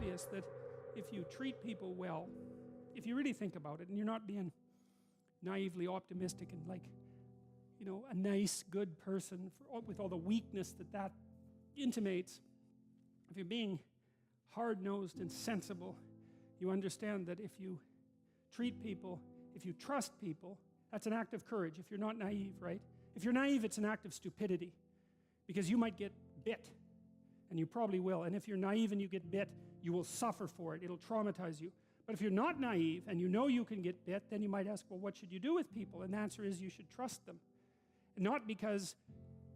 obvious that if you treat people well, if you really think about it, and you're not being naively optimistic and like, you know, a nice, good person with all the weakness that intimates, if you're being hard-nosed and sensible, you understand that if you treat people, if you trust people, that's an act of courage. If you're not naive, right? If you're naive, it's an act of stupidity, because you might get bit, and you probably will. And if you're naive and you get bit, you will suffer for it. It'll traumatize you. But if you're not naive and you know you can get bit, then you might ask, well, what should you do with people? And the answer is you should trust them. And not because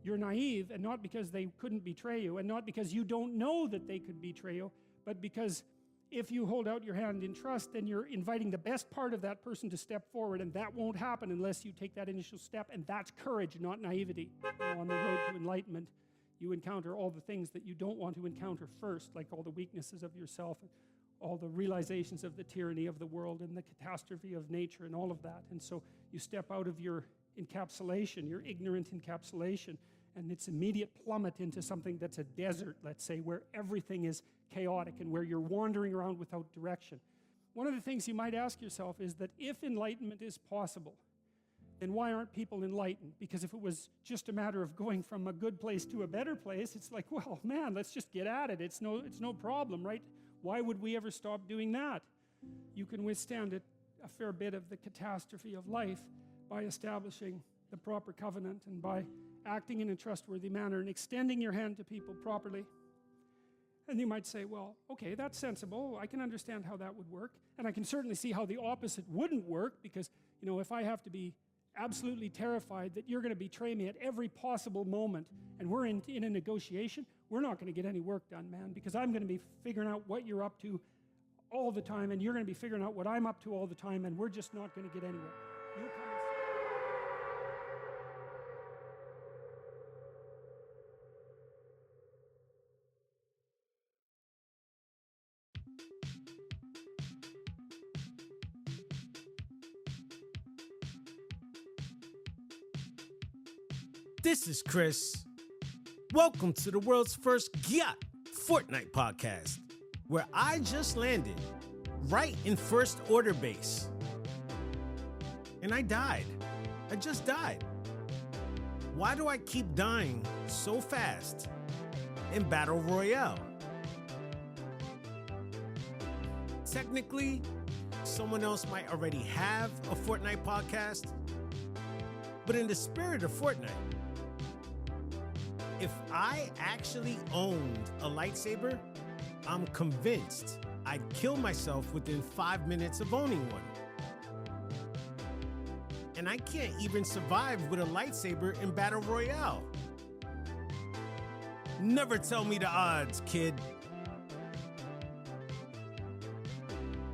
you're naive, and not because they couldn't betray you, and not because you don't know that they could betray you, but because if you hold out your hand in trust, then you're inviting the best part of that person to step forward, and that won't happen unless you take that initial step, and that's courage, not naivety. You know, on the road to enlightenment, you encounter all the things that you don't want to encounter first, like all the weaknesses of yourself, and all the realizations of the tyranny of the world and the catastrophe of nature and all of that. And so you step out of your encapsulation, your ignorant encapsulation, and it's immediate plummet into something that's a desert, let's say, where everything is chaotic and where you're wandering around without direction. One of the things you might ask yourself is that if enlightenment is possible, then why aren't people enlightened? Because if it was just a matter of going from a good place to a better place, it's like, well, man, let's just get at it. It's no problem, right? Why would we ever stop doing that? You can withstand a fair bit of the catastrophe of life by establishing the proper covenant and by acting in a trustworthy manner and extending your hand to people properly. And you might say, well, okay, that's sensible. I can understand how that would work. And I can certainly see how the opposite wouldn't work, because, you know, if I have to be absolutely terrified that you're going to betray me at every possible moment, and we're in a negotiation, we're not going to get any work done, man, because I'm going to be figuring out what you're up to all the time, and you're going to be figuring out what I'm up to all the time, and we're just not going to get anywhere. You'll come and This is Chris. Welcome to the world's first GYATT Fortnite podcast, where I just landed right in first order base. And I died. I just died. Why do I keep dying so fast in Battle Royale? Technically, someone else might already have a Fortnite podcast, but in the spirit of Fortnite, if I actually owned a lightsaber, I'm convinced I'd kill myself within 5 minutes of owning one. And I can't even survive with a lightsaber in Battle Royale. Never tell me the odds, kid.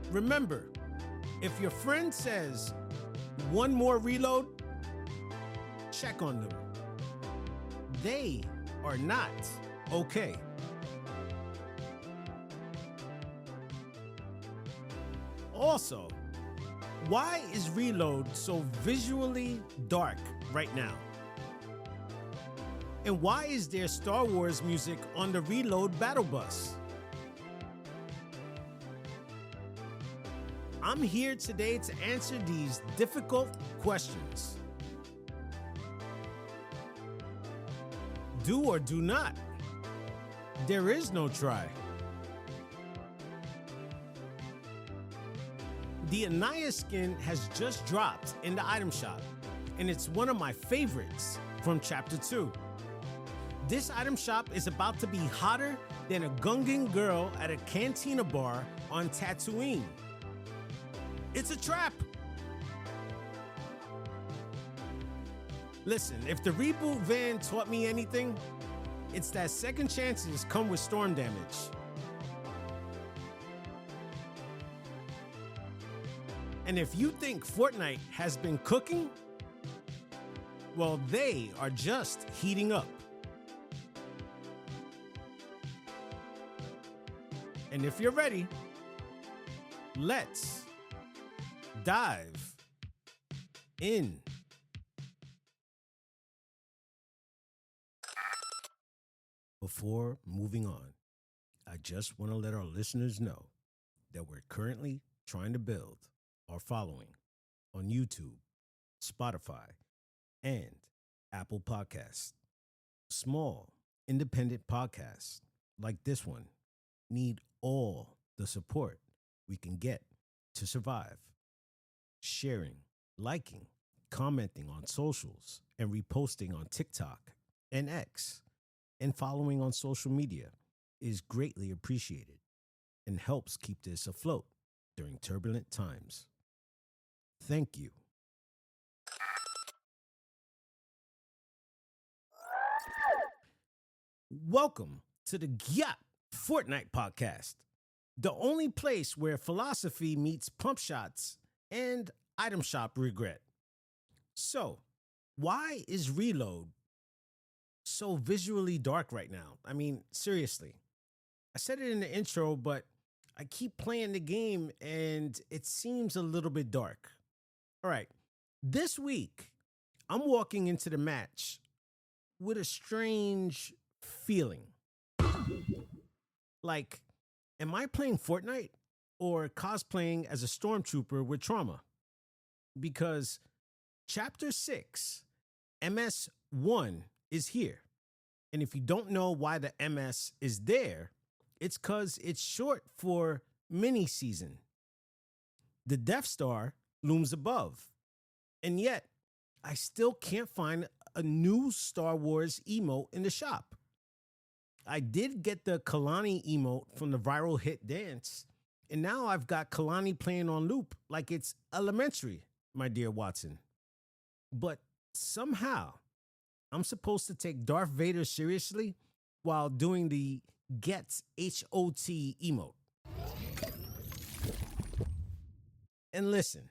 Remember, if your friend says one more reload, check on them. They are not okay. Also, why is Reload so visually dark right now? And why is there Star Wars music on the Reload battle bus? I'm here today to answer these difficult questions. Do or do not. There is no try. The Anaya skin has just dropped in the item shop, and it's one of my favorites from Chapter 2. This item shop is about to be hotter than a Gungan girl at a cantina bar on Tatooine. It's a trap! Listen, if the reboot van taught me anything, it's that second chances come with storm damage. And if you think Fortnite has been cooking, well, they are just heating up. And if you're ready, let's dive in. Before moving on, I just want to let our listeners know that we're currently trying to build our following on YouTube, Spotify, and Apple Podcasts. Small, independent podcasts like this one need all the support we can get to survive. Sharing, liking, commenting on socials, and reposting on TikTok and X, and following on social media is greatly appreciated and helps keep this afloat during turbulent times. Thank you. Welcome to the GYATT Fortnite podcast, the only place where philosophy meets pump shots and item shop regret. So, why is Reload so visually dark right now? I mean, seriously. I said it in the intro, but I keep playing the game and it seems a little bit dark. All right, this week, I'm walking into the match with a strange feeling. Like, am I playing Fortnite or cosplaying as a stormtrooper with trauma? Because Chapter 6, MS1, is here. And if you don't know why the MS is there, it's because it's short for mini season. The Death Star looms above. And yet, I still can't find a new Star Wars emote in the shop. I did get the Kalani emote from the viral hit dance, and now I've got Kalani playing on loop like it's elementary, my dear Watson. But somehow, I'm supposed to take Darth Vader seriously while doing the Gets HOT emote. And listen,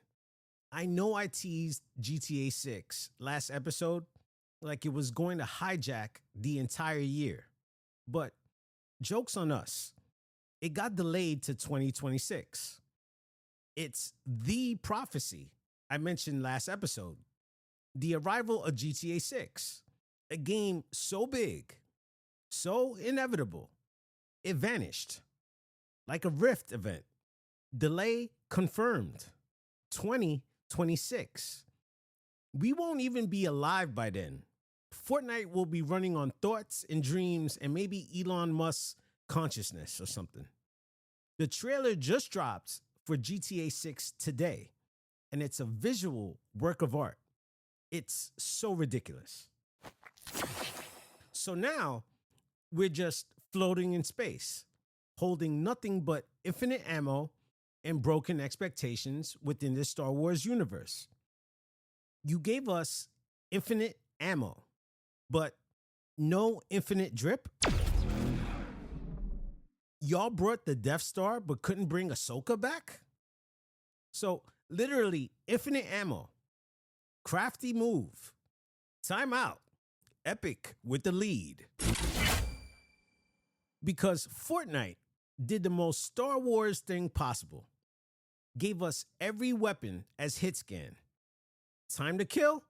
I know I teased GTA 6 last episode like it was going to hijack the entire year. But joke's on us. It got delayed to 2026. It's the prophecy I mentioned last episode. The arrival of GTA 6, a game so big, so inevitable, it vanished. Like a Rift event. Delay confirmed. 2026. We won't even be alive by then. Fortnite will be running on thoughts and dreams and maybe Elon Musk's consciousness or something. The trailer just dropped for GTA 6 today, and it's a visual work of art. It's so ridiculous. So now we're just floating in space, holding nothing but infinite ammo and broken expectations within the Star Wars universe. You gave us infinite ammo, but no infinite drip? Y'all brought the Death Star but couldn't bring Ahsoka back? So literally infinite ammo. Crafty move. Timeout. Epic with the lead. Because Fortnite did the most Star Wars thing possible. Gave us every weapon as hit scan. Time to kill?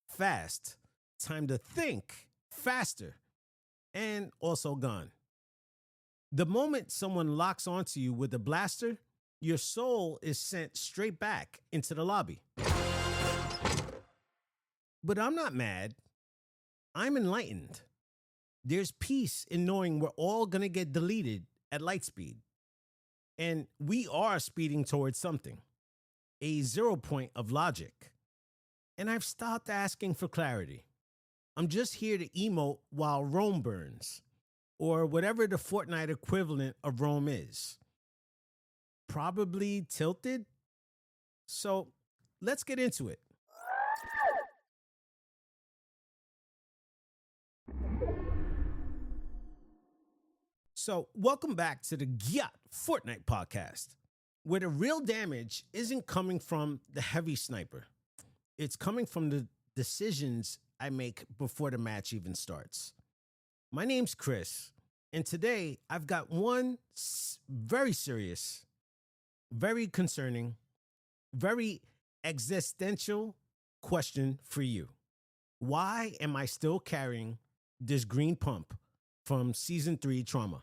Fast. Time to think? Faster. And also gone. The moment someone locks onto you with a blaster, your soul is sent straight back into the lobby. But I'm not mad. I'm enlightened. There's peace in knowing we're all going to get deleted at light speed. And we are speeding towards something. A 0 point of logic. And I've stopped asking for clarity. I'm just here to emote while Rome burns. Or whatever the Fortnite equivalent of Rome is. Probably tilted. So let's get into it. So, welcome back to the GYATT Fortnite podcast, where the real damage isn't coming from the heavy sniper. It's coming from the decisions I make before the match even starts. My name's Chris, and today I've got one very serious, very concerning, very existential question for you. Why am I still carrying this green pump from Season 3 Trauma?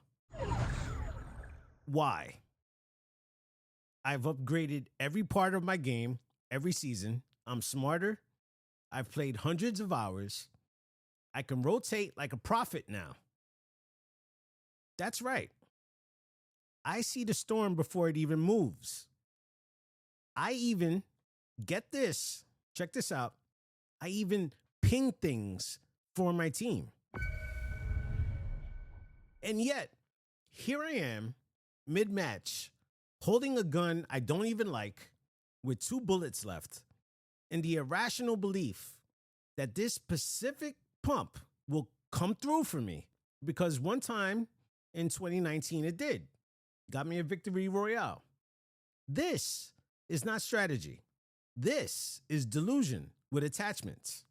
Why? I've upgraded every part of my game every season. I'm smarter. I've played hundreds of hours. I can rotate like a prophet now. That's right. I see the storm before it even moves. I even, get this, check this out, I even ping things for my team. And yet, here I am, mid-match, holding a gun I don't even like, with 2 bullets left, and the irrational belief that this specific pump will come through for me. Because one time in 2019 it did. Got me a victory royale. This is not strategy. This is delusion with attachments.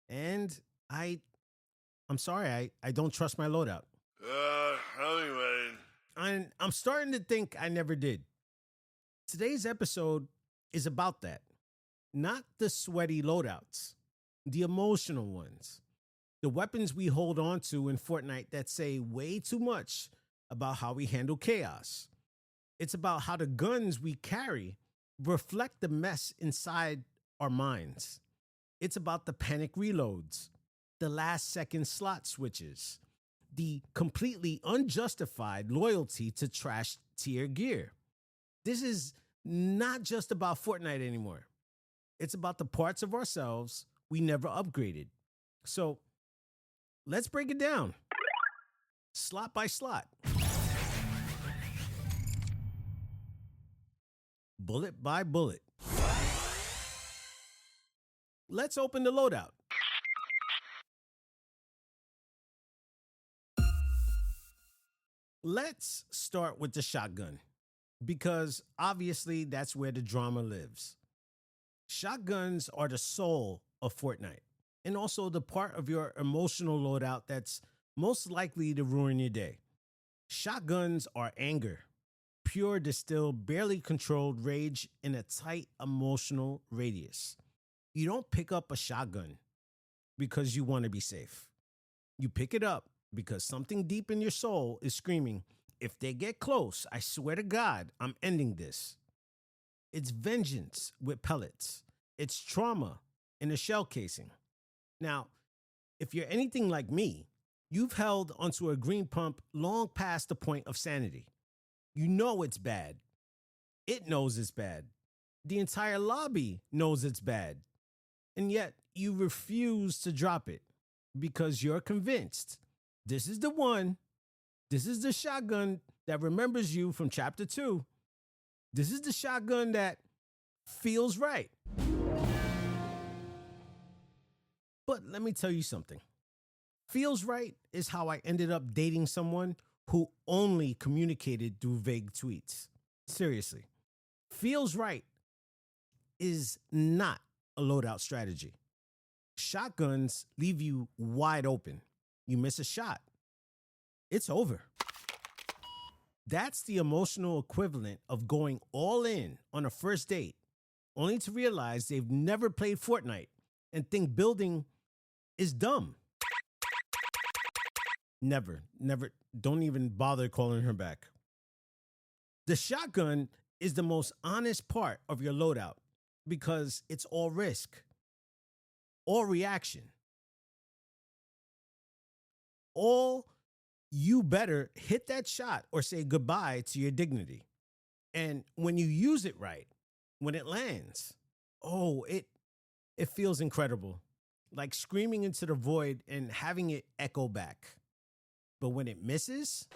And I'm sorry, I don't trust my loadout. Anyway. And I'm starting to think I never did. Today's episode is about that. Not the sweaty loadouts, the emotional ones. The weapons we hold on to in Fortnite that say way too much about how we handle chaos. It's about how the guns we carry reflect the mess inside our minds. It's about the panic reloads, the last second slot switches, the completely unjustified loyalty to trash tier gear. This is not just about Fortnite anymore. It's about the parts of ourselves we never upgraded. So let's break it down, slot by slot, bullet by bullet. Let's open the loadout. Let's start with the shotgun, because obviously that's where the drama lives. Shotguns are the soul of Fortnite, and also the part of your emotional loadout that's most likely to ruin your day. Shotguns are anger, pure distilled, barely controlled rage in a tight emotional radius. You don't pick up a shotgun because you want to be safe. You pick it up because something deep in your soul is screaming, if they get close, I swear to God, I'm ending this. It's vengeance with pellets. It's trauma in a shell casing. Now, if you're anything like me, you've held onto a green pump long past the point of sanity. You know it's bad. It knows it's bad. The entire lobby knows it's bad. And yet you refuse to drop it because you're convinced this is the one. This is the shotgun that remembers you from chapter 2. This is the shotgun that feels right. But let me tell you something. Feels right is how I ended up dating someone who only communicated through vague tweets. Seriously. Feels right is not a loadout strategy. Shotguns leave you wide open. You miss a shot, it's over. That's the emotional equivalent of going all in on a first date, only to realize they've never played Fortnite and think building is dumb. Never, don't even bother calling her back. The shotgun is the most honest part of your loadout because it's all risk, all reaction. All you better hit that shot or say goodbye to your dignity. And when you use it right, when it lands, it feels incredible. Like screaming into the void and having it echo back. But when it misses,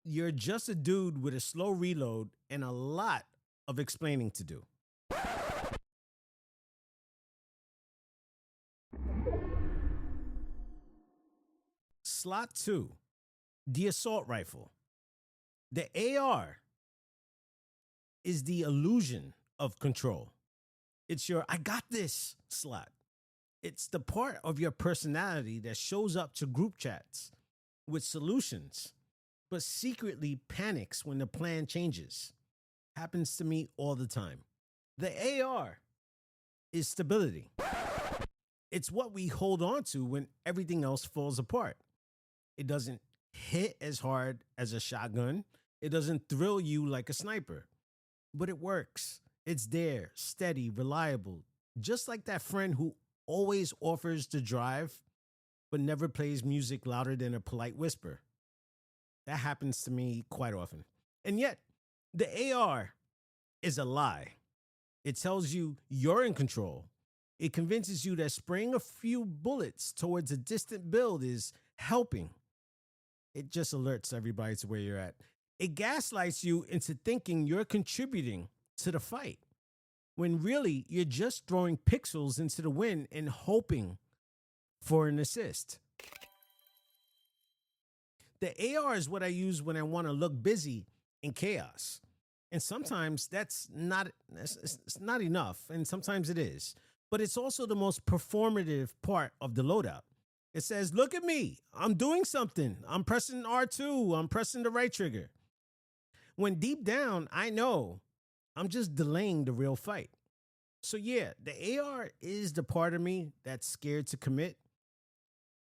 you're just a dude with a slow reload and a lot of explaining to do. Slot 2, the assault rifle. The AR is the illusion of control. It's your I got this slot. It's the part of your personality that shows up to group chats with solutions, but secretly panics when the plan changes. Happens to me all the time. The AR is stability. It's what we hold on to when everything else falls apart. It doesn't hit as hard as a shotgun. It doesn't thrill you like a sniper, but it works. It's there, steady, reliable, just like that friend who always offers to drive, but never plays music louder than a polite whisper. That happens to me quite often. And yet, the AR is a lie. It tells you you're in control. It convinces you that spraying a few bullets towards a distant build is helping. It just alerts everybody to where you're at. It gaslights you into thinking you're contributing to the fight, when really you're just throwing pixels into the wind and hoping for an assist. The AR is what I use when I want to look busy in chaos. And sometimes it's not enough, and sometimes it is. But it's also the most performative part of the loadout. It says, look at me, I'm doing something. I'm pressing R2, I'm pressing the right trigger. When deep down, I know I'm just delaying the real fight. So yeah, the AR is the part of me that's scared to commit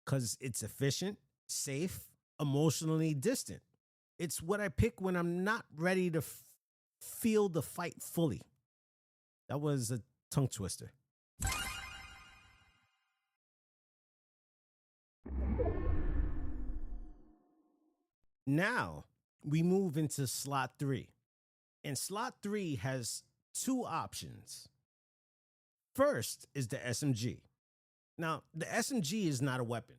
because it's efficient, safe, emotionally distant. It's what I pick when I'm not ready to feel the fight fully. That was a tongue twister. Now we move into slot 3. And slot 3 has two options. First is the SMG. Now, the SMG is not a weapon.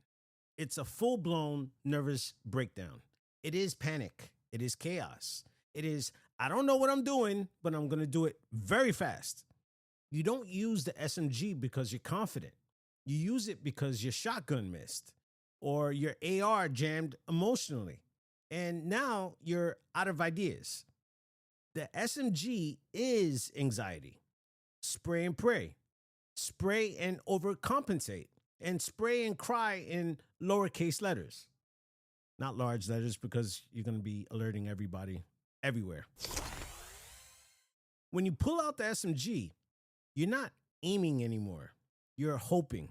It's a full-blown nervous breakdown. It is panic. It is chaos. It is, I don't know what I'm doing, but I'm going to do it very fast. You don't use the SMG because you're confident. You use it because your shotgun missed or your AR jammed emotionally. And now you're out of ideas. The SMG is anxiety. Spray and pray. Spray and overcompensate. And spray and cry in lowercase letters. Not large letters because you're going to be alerting everybody everywhere. When you pull out the SMG, you're not aiming anymore. You're hoping.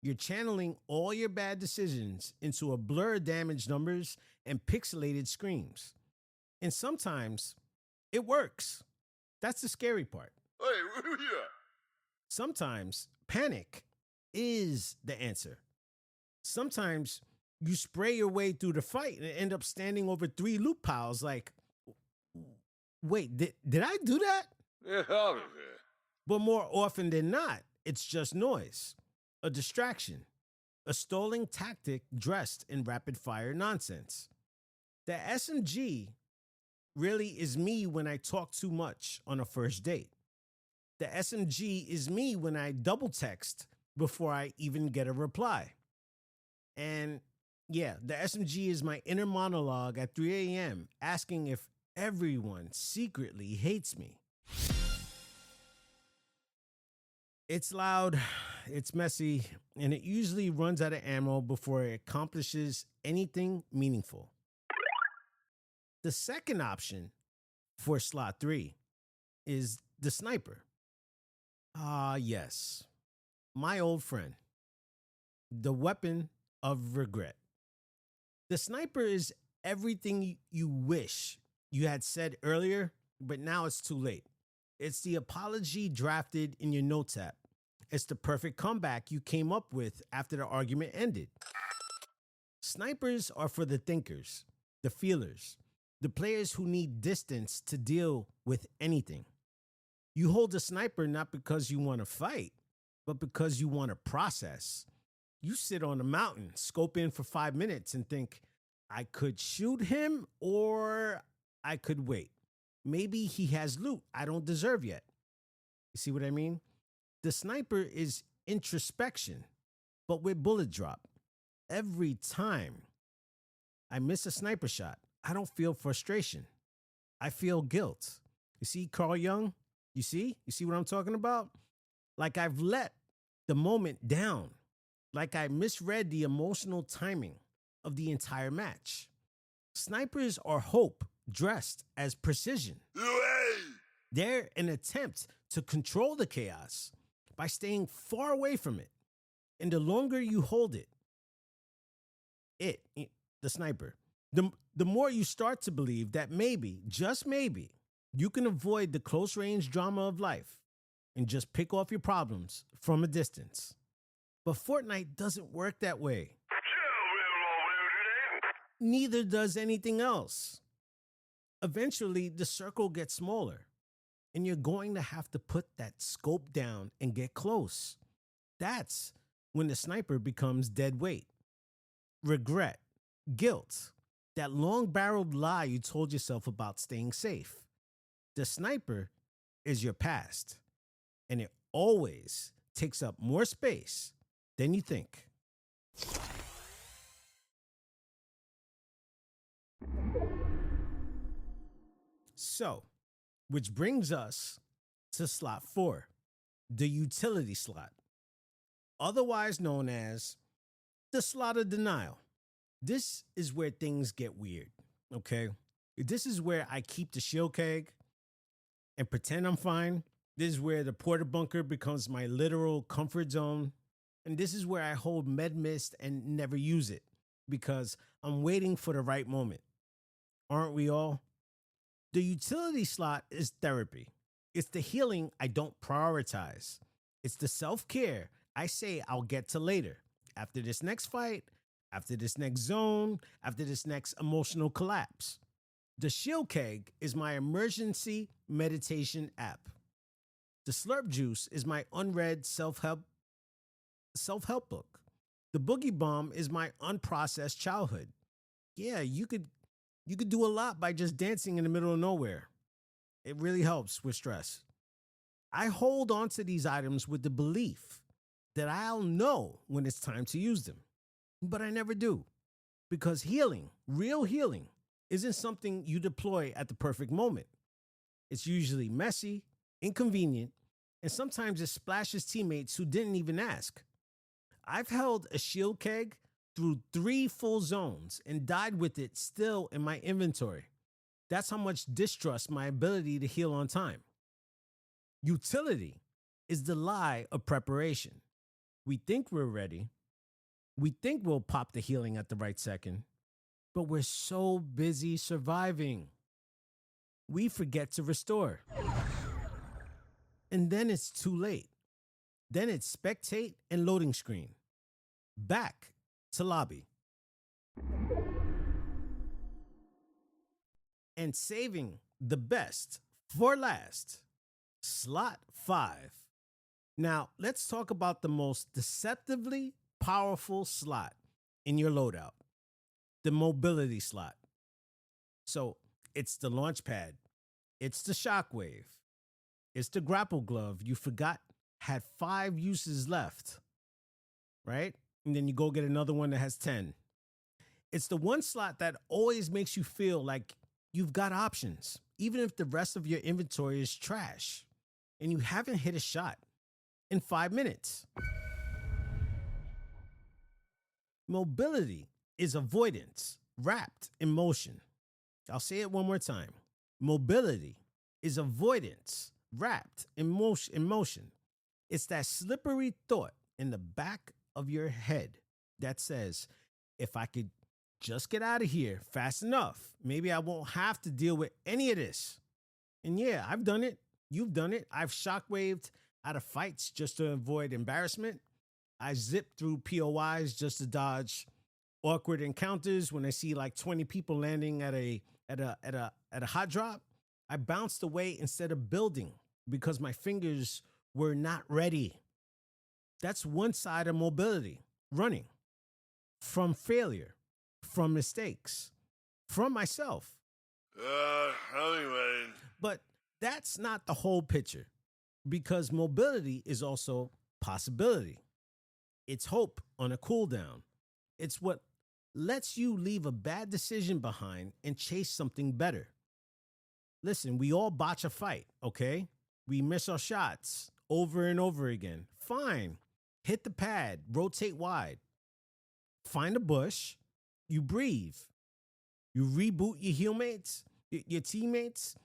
You're channeling all your bad decisions into a blur of damage numbers and pixelated screams. And sometimes it works. That's the scary part. Hey, yeah. Sometimes panic is the answer. Sometimes you spray your way through the fight and end up standing over 3 loot piles like, wait, did I do that? Yeah, obviously. But more often than not, it's just noise, a distraction, a stalling tactic dressed in rapid fire nonsense. The SMG really is me when I talk too much on a first date. The SMG is me when I double text before I even get a reply. And yeah, the SMG is my inner monologue at 3 a.m. asking if everyone secretly hates me. It's loud, it's messy, and it usually runs out of ammo before it accomplishes anything meaningful. The second option for slot 3 is the sniper. Yes, my old friend, the weapon of regret. The sniper is everything you wish you had said earlier, but now it's too late. It's the apology drafted in your notes app. It's the perfect comeback you came up with after the argument ended. Snipers are for the thinkers, the feelers, the players who need distance to deal with anything. You hold a sniper not because you want to fight, but because you want to process. You sit on a mountain, scope in for 5 minutes and think, I could shoot him or I could wait. Maybe he has loot I don't deserve yet. You see what I mean? The sniper is introspection, but with bullet drop. Every time I miss a sniper shot, I don't feel frustration. I feel guilt. You see, Carl Jung? You see what I'm talking about? Like I've let the moment down. Like I misread the emotional timing of the entire match. Snipers are hope dressed as precision. They're an attempt to control the chaos by staying far away from it. And the longer you hold it, the sniper, The more you start to believe that maybe, just maybe, you can avoid the close range drama of life and just pick off your problems from a distance. But Fortnite doesn't work that way. Neither does anything else. Eventually, the circle gets smaller, and you're going to have to put that scope down and get close. That's when the sniper becomes dead weight. Regret, guilt, that long-barreled lie you told yourself about staying safe. The sniper is your past, and it always takes up more space than you think. So, which brings us to slot 4, the utility slot, otherwise known as the slot of denial. This is where things get weird, okay? This is where I keep the shield keg and pretend I'm fine. This is where the porta bunker becomes my literal comfort zone. And this is where I hold med mist and never use it because I'm waiting for the right moment. Aren't we all? The utility slot is therapy. It's the healing I don't prioritize. It's the self-care I say I'll get to later. After this next fight, after this next zone, after this next emotional collapse. The shield keg is my emergency meditation app. The slurp juice is my unread self-help book. The boogie bomb is my unprocessed childhood. Yeah, you could do a lot by just dancing in the middle of nowhere. It really helps with stress. I hold on to these items with the belief that I'll know when it's time to use them. But I never do. Because healing, real healing, isn't something you deploy at the perfect moment. It's usually messy, inconvenient, and sometimes it splashes teammates who didn't even ask. I've held a shield keg through 3 full zones and died with it still in my inventory. That's how much distrust my ability to heal on time. Utility is the lie of preparation. We think we're ready. We think we'll pop the healing at the right second, but we're so busy surviving. We forget to restore. And then it's too late. Then it's spectate and loading screen. Back to lobby. And saving the best for last, slot 5. Now, let's talk about the most deceptively powerful slot in your loadout, the mobility slot. So it's the launch pad, it's the shockwave, it's the grapple glove you forgot had 5 uses left, right? And then you go get another one that has 10. It's the one slot that always makes you feel like you've got options, even if the rest of your inventory is trash and you haven't hit a shot in 5 minutes. Mobility is avoidance wrapped in motion. I'll say it one more time. Mobility is avoidance wrapped in motion. It's that slippery thought in the back of your head that says, if I could just get out of here fast enough, maybe I won't have to deal with any of this. And yeah, I've done it. You've done it. I've shockwaved out of fights just to avoid embarrassment. I zip through POIs just to dodge awkward encounters when I see like 20 people landing at a hot drop. I bounced away instead of building because my fingers were not ready. That's one side of mobility, running from failure, from mistakes, from myself. Anyway. But that's not the whole picture, because mobility is also possibility. It's hope on a cooldown. It's what lets you leave a bad decision behind and chase something better. Listen, we all botch a fight, okay? We miss our shots over and over again. Fine. Hit the pad, rotate wide. Find a bush, you breathe. You reboot your teammates.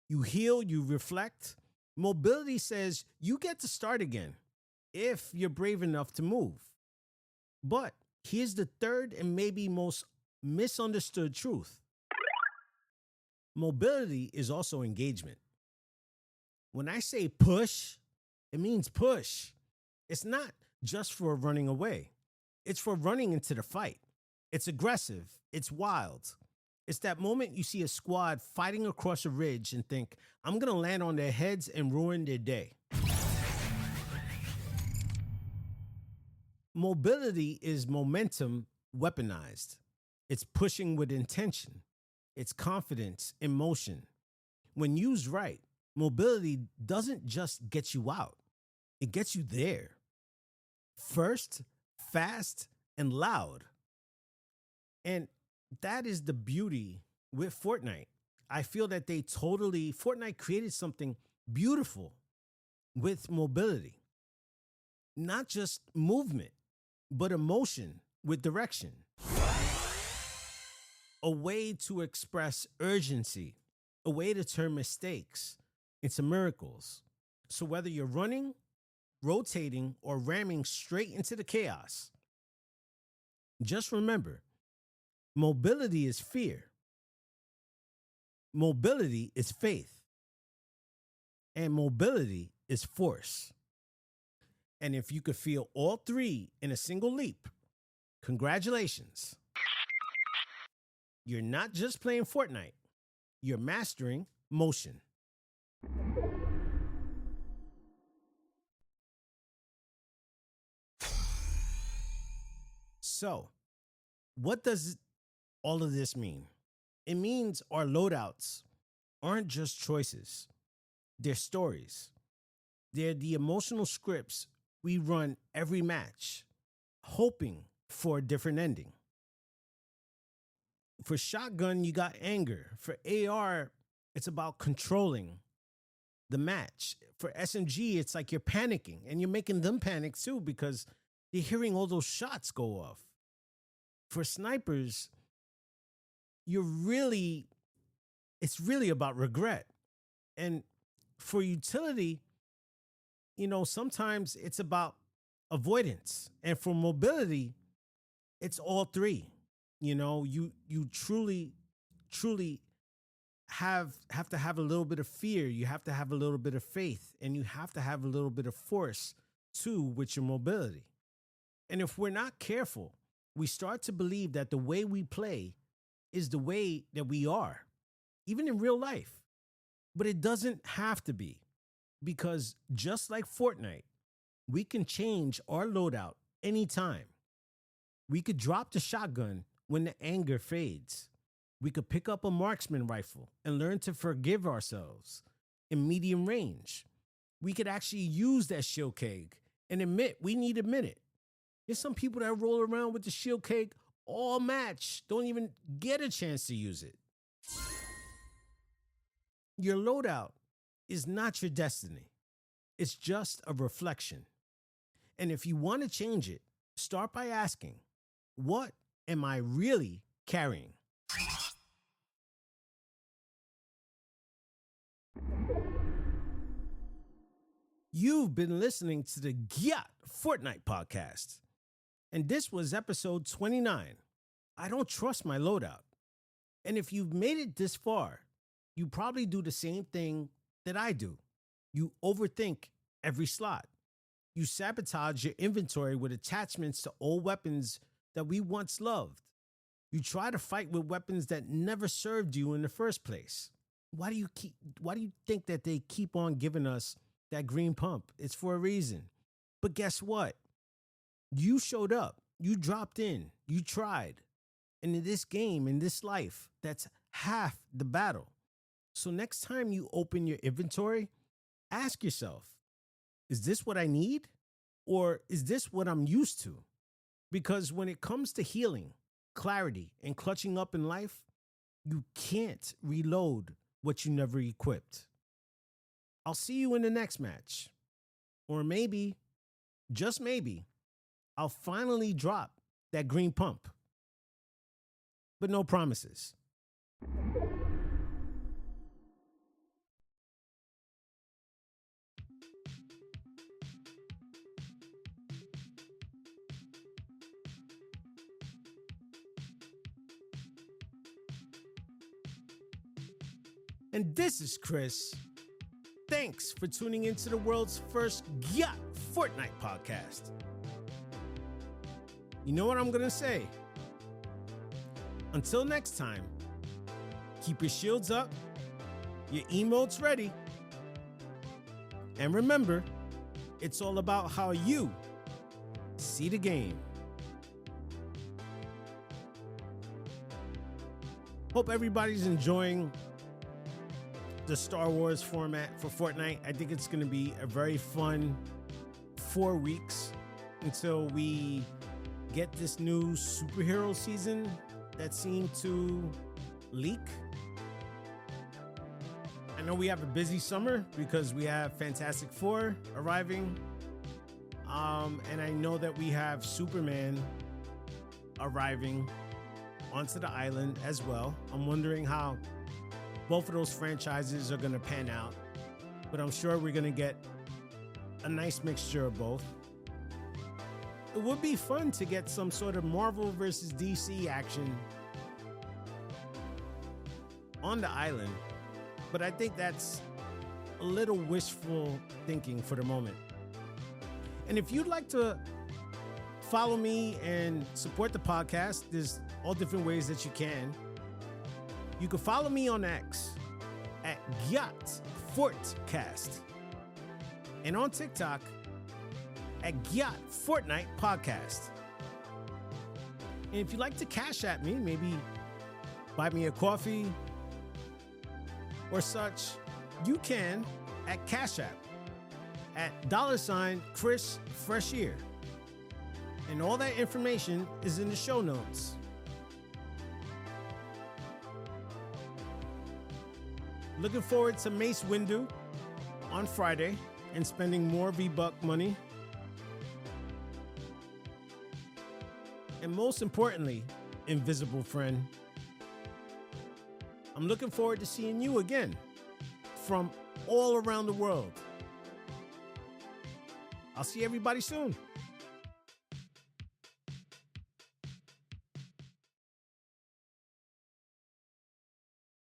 You heal, you reflect. Mobility says you get to start again if you're brave enough to move. But here's the third and maybe most misunderstood truth. Mobility is also engagement. When I say push, it means push. It's not just for running away. It's for running into the fight. It's aggressive. It's wild. It's that moment you see a squad fighting across a ridge and think, I'm going to land on their heads and ruin their day. Mobility is momentum weaponized. It's pushing with intention. It's confidence in motion. When used right, mobility doesn't just get you out, it gets you there. First, fast, and loud. And that is the beauty with Fortnite. I feel that Fortnite created something beautiful with mobility. Not just movement, but emotion with direction. A way to express urgency, a way to turn mistakes into miracles. So whether you're running, rotating, or ramming straight into the chaos, just remember, mobility is fear. Mobility is faith. And mobility is force. And if you could feel all three in a single leap, congratulations. You're not just playing Fortnite, you're mastering motion. So, what does all of this mean? It means our loadouts aren't just choices, they're stories. They're the emotional scripts we run every match, hoping for a different ending. For shotgun, you got anger. For AR, it's about controlling the match. For SMG, it's like you're panicking, and you're making them panic too because they're hearing all those shots go off. For snipers, it's really about regret. And for utility, sometimes it's about avoidance. And for mobility, it's all three. You truly have to have a little bit of fear. You have to have a little bit of faith, and you have to have a little bit of force too with your mobility. And if we're not careful, we start to believe that the way we play is the way that we are, even in real life. But it doesn't have to be, because just like Fortnite, we can change our loadout anytime. We could drop the shotgun when the anger fades. We could pick up a marksman rifle and learn to forgive ourselves in medium range. We could actually use that shield keg and admit we need a minute. There's some people that roll around with the shield keg all match, don't even get a chance to use it. Your loadout is not your destiny. It's just a reflection. And if you want to change it, start by asking, what am I really carrying? You've been listening to the GYATT Fortnite podcast. And this was episode 29. I don't trust my loadout. And if you've made it this far, you probably do the same thing that I do. You overthink every slot. You sabotage your inventory with attachments to old weapons that we once loved. You try to fight with weapons that never served you in the first place. Why do you think that they keep on giving us that green pump? It's for a reason. But guess what? You showed up, you dropped in, you tried. And in this game, in this life, that's half the battle. So next time you open your inventory, ask yourself, is this what I need? Or is this what I'm used to? Because when it comes to healing, clarity, and clutching up in life, you can't reload what you never equipped. I'll see you in the next match. Or maybe, just maybe, I'll finally drop that green pump. But no promises. And this is Chris. Thanks for tuning into the world's first GYATT Fortnite podcast. You know what I'm going to say? Until next time, keep your shields up, your emotes ready, and remember, it's all about how you see the game. Hope everybody's enjoying the Star Wars format for Fortnite. I think it's going to be a very fun 4 weeks until we get this new superhero season that seemed to leak. I know we have a busy summer because we have Fantastic Four arriving. And I know that we have Superman arriving onto the island as well. I'm wondering how both of those franchises are going to pan out, but I'm sure we're going to get a nice mixture of both. It would be fun to get some sort of Marvel versus DC action on the island, but I think that's a little wishful thinking for the moment. And if you'd like to follow me and support the podcast, there's all different ways that you can. You can follow me on X at GYATT Fortcast and on TikTok at GYATT Fortnite Podcast. And if you'd like to cash at me, maybe buy me a coffee or such, you can at Cash App at $Chris Freshier. And all that information is in the show notes. Looking forward to Mace Windu on Friday and spending more V-Buck money. And most importantly, invisible friend, I'm looking forward to seeing you again from all around the world. I'll see everybody soon.